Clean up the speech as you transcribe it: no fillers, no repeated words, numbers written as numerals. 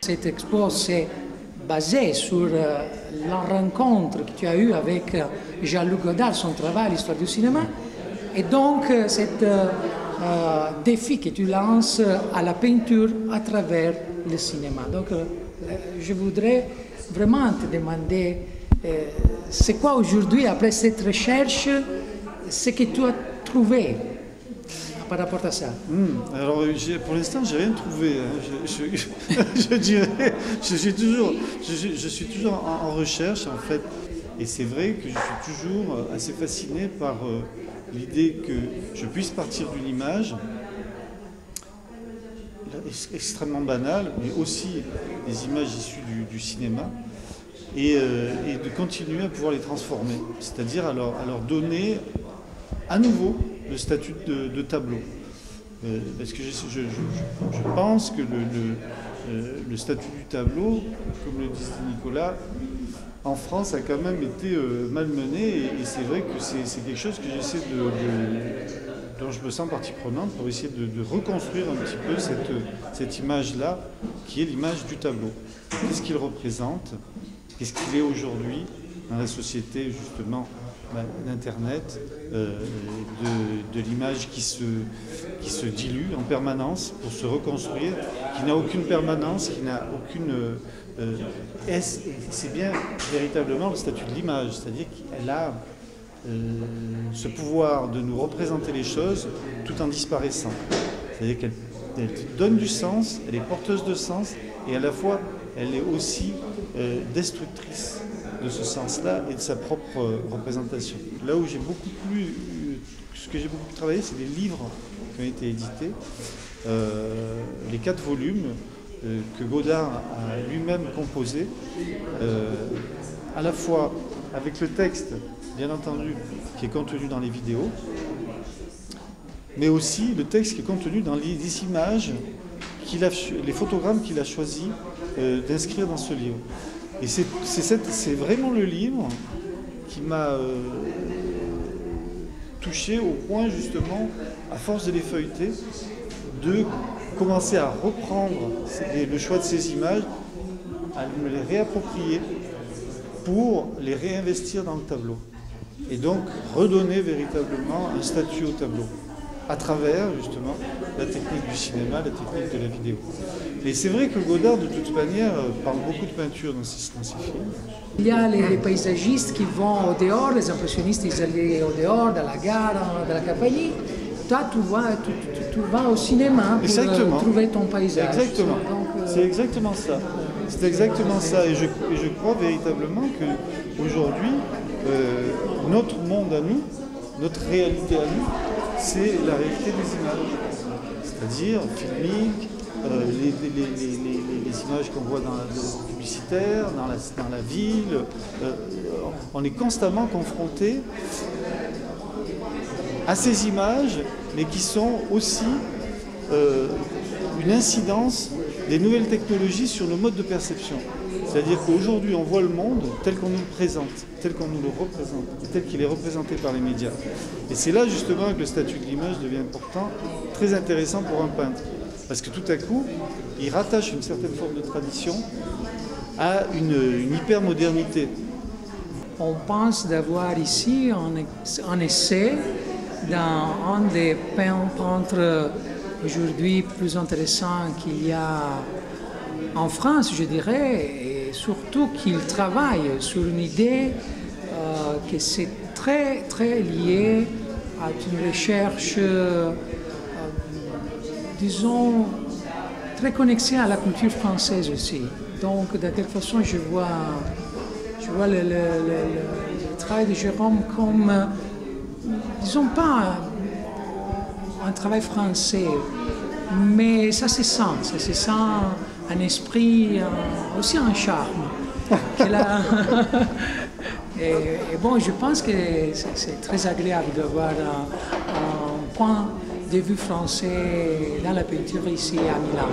Cette expo s'est basée sur la rencontre que tu as eue avec Jean-Luc Godard, son travail, l'histoire du cinéma, et donc cet défi que tu lances à la peinture à travers le cinéma. Donc je voudrais vraiment te demander, c'est quoi aujourd'hui, après cette recherche, ce que tu as trouvé par rapport à ça? Alors pour l'instant, j'ai rien trouvé. Je dirais, je suis toujours en recherche en fait. Et c'est vrai que je suis toujours assez fasciné par l'idée que je puisse partir d'une image extrêmement banale, mais aussi des images issues du cinéma, et de continuer à pouvoir les transformer, c'est-à-dire à leur donner à nouveau le statut de tableau. Parce que je pense que le statut du tableau, comme le disait Nicolas, en France a quand même été malmené, et c'est vrai que c'est quelque chose que j'essaie dont je me sens partie prenante pour essayer de reconstruire un petit peu cette image-là, qui est l'image du tableau. Qu'est-ce qu'il représente? Qu'est-ce qu'il est aujourd'hui dans la société justement d'Internet, de l'image qui se dilue en permanence pour se reconstruire, qui n'a aucune permanence, qui n'a aucune... c'est bien véritablement le statut de l'image, c'est-à-dire qu'elle a ce pouvoir de nous représenter les choses tout en disparaissant. C'est-à-dire qu'elle donne du sens, elle est porteuse de sens, et à la fois elle est aussi destructrice de ce sens-là et de sa propre représentation. Là où j'ai beaucoup plus, ce que j'ai beaucoup travaillé, c'est les livres qui ont été édités, les 4 volumes que Godard a lui-même composés, à la fois avec le texte, bien entendu, qui est contenu dans les vidéos, mais aussi le texte qui est contenu dans les images, les photogrammes qu'il a choisi d'inscrire dans ce livre. Et c'est vraiment le livre qui m'a touché au point, justement, à force de les feuilleter, de commencer à reprendre le choix de ces images, à me les réapproprier pour les réinvestir dans le tableau. Et donc redonner véritablement un statut au tableau, à travers justement la technique du cinéma, la technique de la vidéo. Et c'est vrai que Godard, de toute manière, parle beaucoup de peinture dans ses films. Il y a les paysagistes qui vont au dehors, les impressionnistes, ils allaient au dehors, dans la gare, dans la campagne. Toi, tu vas au cinéma pour trouver ton paysage. Exactement. C'est exactement ça. C'est exactement ça. Et je crois véritablement qu'aujourd'hui, notre monde à nous, notre réalité à nous, c'est la réalité des images. C'est-à-dire filmique, les images qu'on voit dans le publicitaire, dans la ville. On est constamment confronté à ces images, mais qui sont aussi une incidence des nouvelles technologies sur nos modes de perception. C'est-à-dire qu'aujourd'hui, on voit le monde tel qu'on nous le présente, tel qu'on nous le représente, tel qu'il est représenté par les médias. Et c'est là justement que le statut de l'image devient important, très intéressant pour un peintre. Parce que tout à coup, il rattache une certaine forme de tradition à une hyper-modernité. On pense d'avoir ici un essai d'un des peintres aujourd'hui plus intéressants qu'il y a en France, je dirais, et surtout qu'il travaille sur une idée que c'est très, très lié à une recherche, disons, très connectée à la culture française aussi. Donc, de quelque façon, je vois le travail de Jérôme comme, disons pas un travail français, mais ça se sent un esprit, aussi un charme. Et bon, je pense que c'est très agréable d'avoir un point de vue français dans la peinture ici à Milan.